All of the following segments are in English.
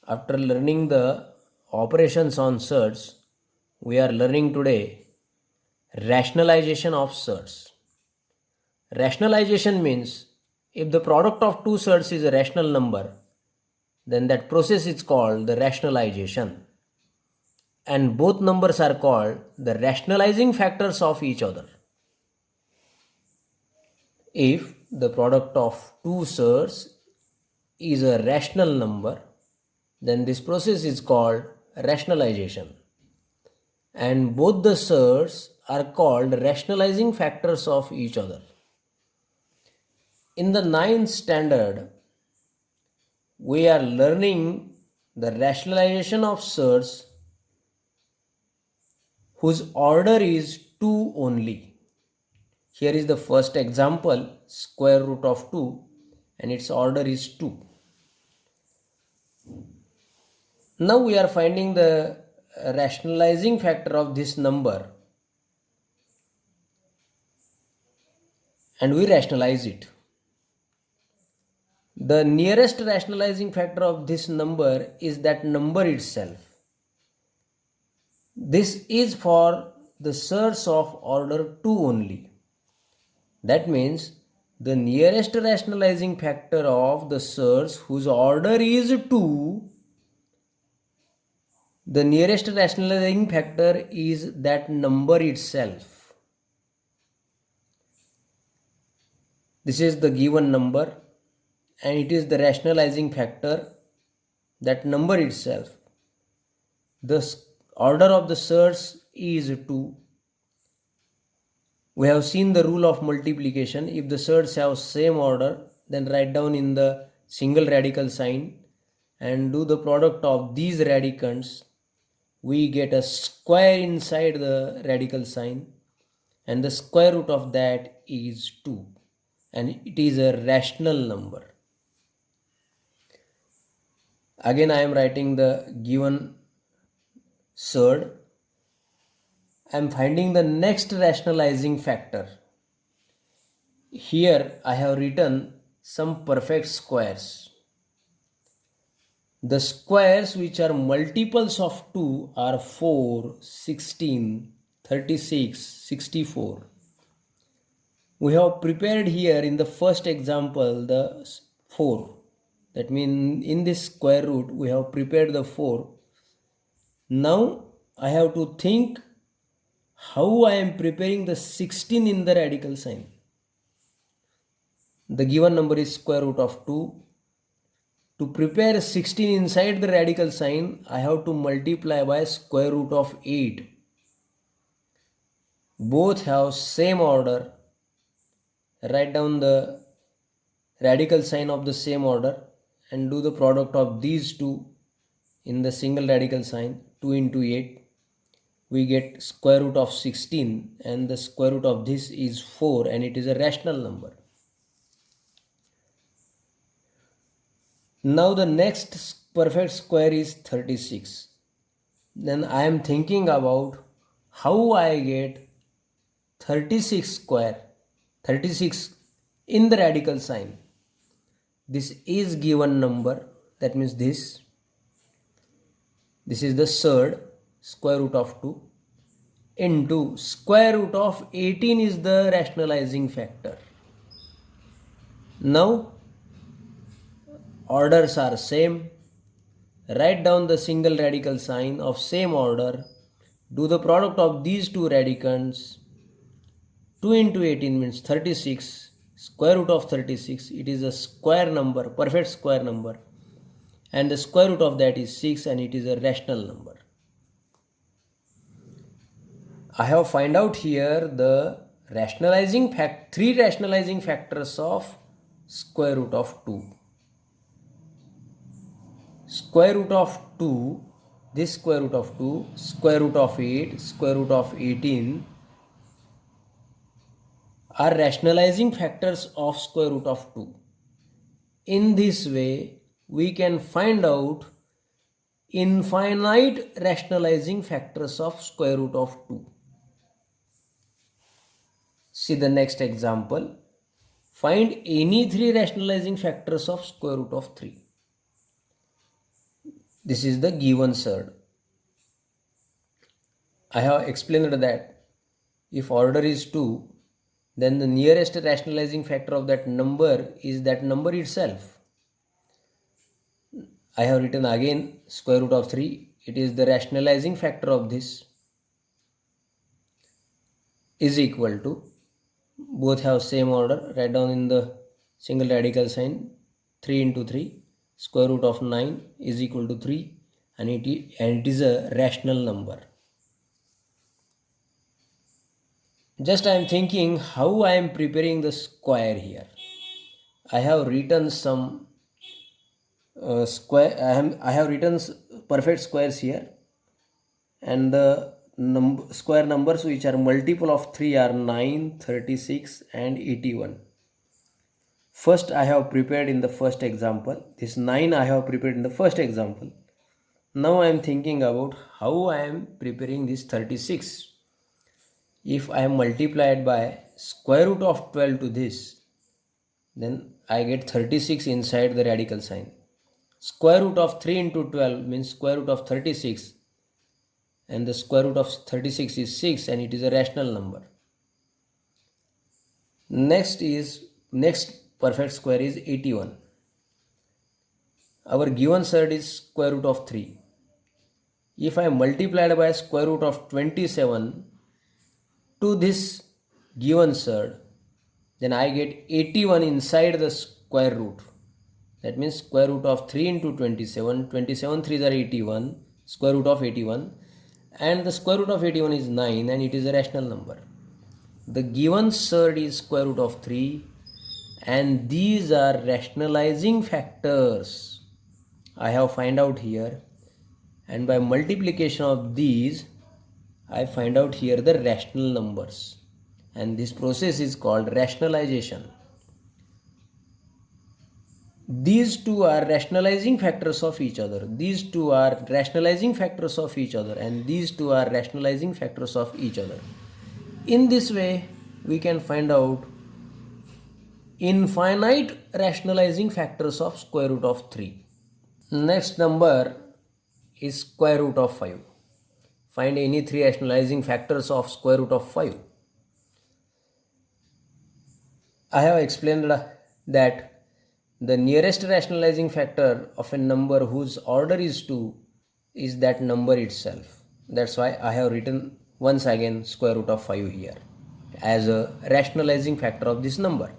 After learning the operations on surds, we are learning today rationalization of surds. Rationalization means if the product of two surds is a rational number, then that process is called the rationalization. And both numbers are called the rationalizing factors of each other. If the product of two surds is a rational number, then this process is called rationalization. And both the surds are called rationalizing factors of each other. In the ninth standard, we are learning the rationalization of surds whose order is 2 only. Here is the first example, square root of 2, and its order is 2. Now we are finding the rationalizing factor of this number and we rationalize it. The nearest rationalizing factor of this number is that number itself. This is for the surds of order 2 only. That means the nearest rationalizing factor of the surds whose order is 2, the nearest rationalizing factor is that number itself. This is the given number and it is the rationalizing factor, that number itself. The order of the surds is 2. We have seen the rule of multiplication. If the surds have same order, then write down in the single radical sign and do the product of these radicands. We get a square inside the radical sign and the square root of that is 2 and it is a rational number. Again I am writing the given surd. I am finding the next rationalizing factor. Here I have written some perfect squares. The squares which are multiples of 2 are 4, 16, 36, 64. We have prepared here in the first example the 4. That means in this square root we have prepared the 4. Now I have to think how I am preparing the 16 in the radical sign. The given number is square root of 2. To prepare 16 inside the radical sign, I have to multiply by square root of 8. Both have same order. Write down the radical sign of the same order and do the product of these two in the single radical sign. 2 into 8. We get square root of 16 and the square root of this is 4 and it is a rational number. Now the next perfect square is 36. Then I am thinking about how I get 36 square, 36 in the radical sign. This is given number, that means this is the surd, square root of 2 into square root of 18 is the rationalizing factor. Now orders are same. Write down the single radical sign of same order. Do the product of these two radicands. 2 into 18 means 36. Square root of 36. It is a square number, perfect square number. And the square root of that is 6 and it is a rational number. I have find out here the three rationalizing factors of square root of 2. Square root of 2, this square root of 2, square root of 8, square root of 18 are rationalizing factors of square root of 2. In this way, we can find out infinite rationalizing factors of square root of 2. See the next example. Find any three rationalizing factors of square root of 3. This is the given surd. I have explained that if order is 2, then the nearest rationalizing factor of that number is that number itself. I have written again square root of 3. It is the rationalizing factor of this is equal to, both have same order, write down in the single radical sign, 3 into 3, square root of 9 is equal to 3, and it is a rational number. Just I am thinking how I am preparing the square here. I have written some I have written perfect squares here, and the square numbers which are multiple of 3 are 9, 36 and 81. First I have prepared in the first example. This 9 I have prepared in the first example. Now I am thinking about how I am preparing this 36. If I am multiplied by square root of 12 to this, then I get 36 inside the radical sign. Square root of 3 into 12 means square root of 36, and the square root of 36 is 6, and it is a rational number. Next perfect square is 81. Our given surd is square root of 3. If I multiplied by square root of 27 to this given surd, then I get 81 inside the square root. That means square root of 3 into 27, 27 3s are 81, square root of 81, and the square root of 81 is 9, and it is a rational number. The given surd is square root of 3, and these are rationalizing factors I have find out here, and by multiplication of these I find out here the rational numbers, and this process is called rationalization. These two are rationalizing factors of each other. These two are rationalizing factors of each other, and these two are rationalizing factors of each other. In this way, we can find out infinite rationalizing factors of square root of 3. Next number is square root of 5. Find any three rationalizing factors of square root of 5. I have explained that the nearest rationalizing factor of a number whose order is 2 is that number itself. That's why I have written once again square root of 5 here as a rationalizing factor of this number.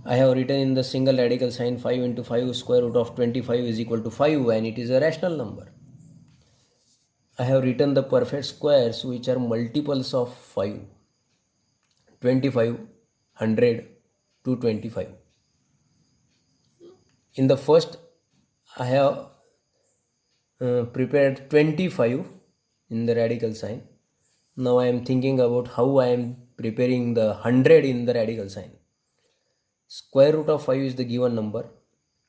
I have written in the single radical sign 5 into 5 square root of 25 is equal to 5, and it is a rational number. I have written the perfect squares which are multiples of 5, 25, 100, 225. In the first, I have prepared 25 in the radical sign. Now I am thinking about how I am preparing the 100 in the radical sign. Square root of 5 is the given number.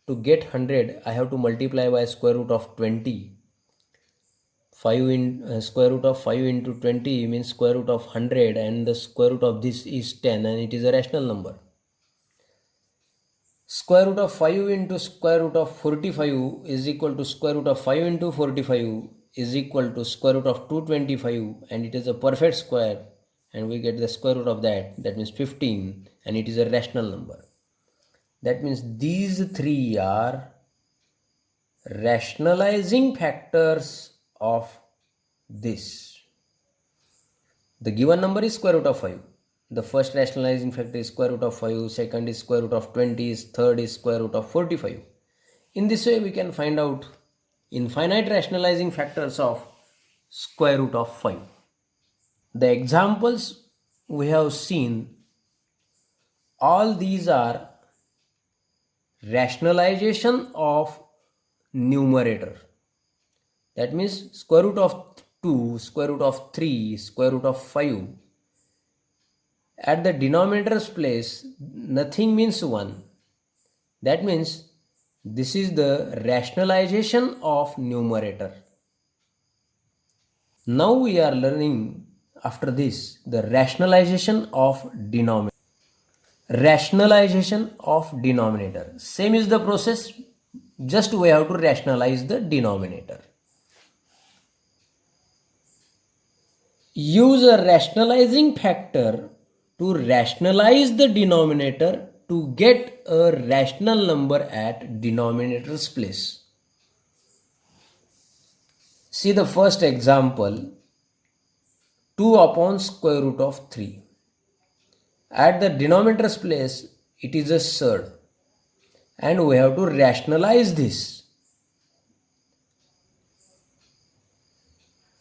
To get 100, I have to multiply by square root of 20. Square root of 5 into 20 means square root of 100, and the square root of this is 10, and it is a rational number. Square root of 5 into square root of 45 is equal to square root of 5 into 45 is equal to square root of 225, and it is a perfect square, and we get the square root of that means 15, and it is a rational number. That means these three are rationalizing factors of this. The given number is square root of 5. The first rationalizing factor is square root of 5, second is square root of 20, third is square root of 45. In this way, we can find out infinite rationalizing factors of square root of 5. The examples we have seen, all these are rationalization of numerator. That means square root of 2, square root of 3, square root of 5. At the denominator's place, nothing means 1. That means this is the rationalization of numerator. Now we are learning after this the rationalization of denominator. Rationalization of denominator. Same is the process, Just we have to rationalize the denominator. Use a rationalizing factor to rationalize the denominator to get a rational number at denominator's place. See the first example, 2 upon square root of 3. At the denominator's place, it is a surd, and we have to rationalize this.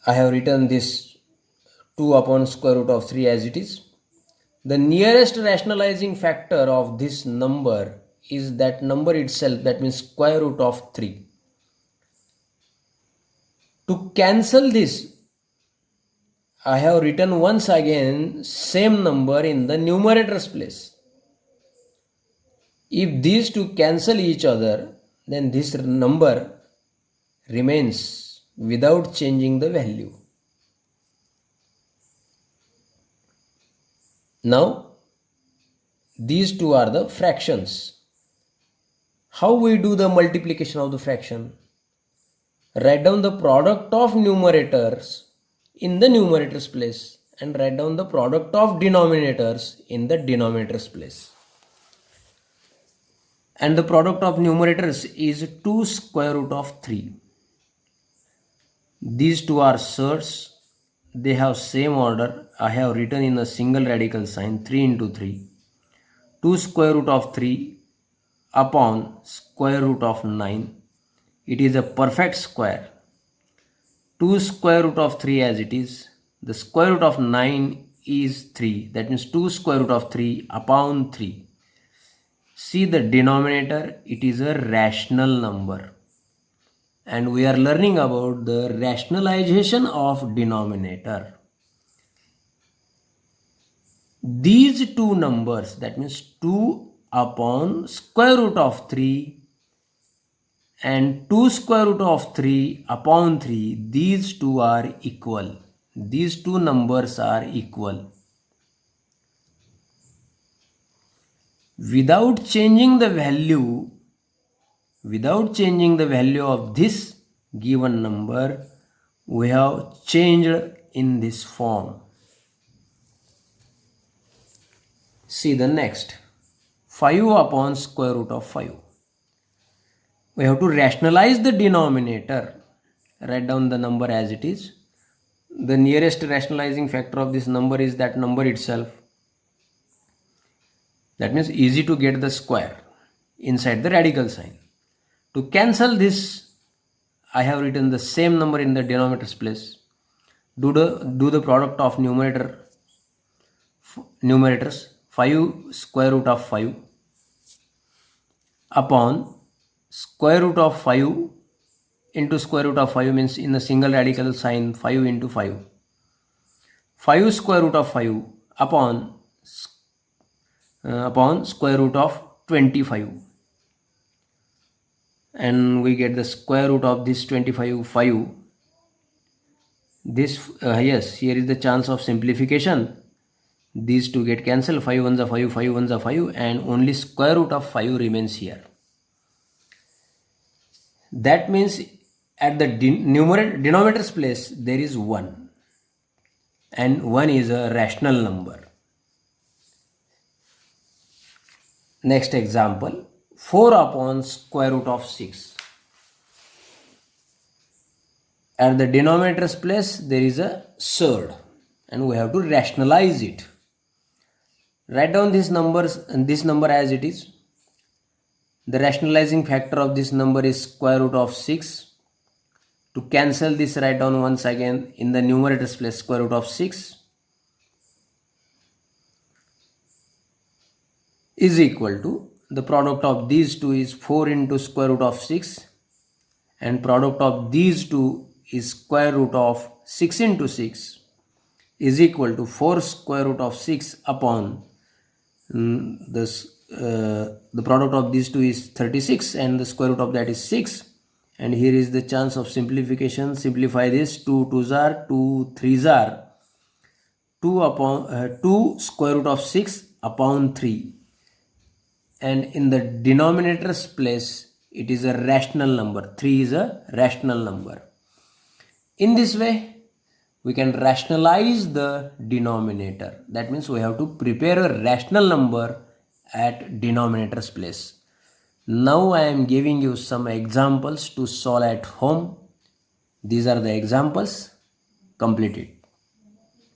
I have written this 2 upon square root of 3 as it is. The nearest rationalizing factor of this number is that number itself, that means square root of 3. To cancel this, I have written once again same number in the numerator's place. If these two cancel each other, then this number remains without changing the value. Now, these two are the fractions. How we do the multiplication of the fraction? Write down the product of numerators in the numerator's place and write down the product of denominators in the denominator's place. And the product of numerators is 2 square root of 3. These two are surds. They have same order. I have written in a single radical sign 3 into 3. 2 square root of 3 upon square root of 9. It is a perfect square. 2 square root of 3 as it is. The square root of 9 is 3. That means 2 square root of 3 upon 3. See the denominator, it is a rational number. And we are learning about the rationalization of denominator. These two numbers, that means 2 upon square root of 3 and 2 square root of 3 upon 3, these two are equal. These two numbers are equal. Without changing the value of this given number, we have changed in this form. See the next, 5 upon square root of 5. We have to rationalize the denominator. Write down the number as it is. The nearest rationalizing factor of this number is that number itself. That means easy to get the square inside the radical sign. To cancel this, I have written the same number in the denominator's place. Do the product of numerators 5 square root of 5 upon square root of 5 into square root of 5 means in the single radical sign 5 into 5. 5 square root of 5 upon square root of 25, and we get the square root of this 25 5. This yes, here is the chance of simplification. These two get cancelled. 5 ones are 5, 5 ones are 5, and only square root of 5 remains here. That means at the denominator's place there is 1, and 1 is a rational number. Next example, 4 upon square root of 6. At the denominator's place there is a surd, and we have to rationalize it. Write down this number as it is. The rationalizing factor of this number is square root of 6. To cancel this, write down once again in the numerator's place square root of 6 is equal to, the product of these two is 4 into square root of 6, and product of these two is square root of 6 into 6 is equal to 4 square root of 6 upon the product of these two is 36, and the square root of that is 6. And here is the chance of simplification. Simplify this. 2 2s are 2 3s are 2 upon 2 square root of 6 upon 3, and in the denominator's place it is a rational number. 3 is a rational number. In this way, we can rationalize the denominator. That means we have to prepare a rational number at denominator's place. Now I am giving you some examples to solve at home. These are the examples. Complete it.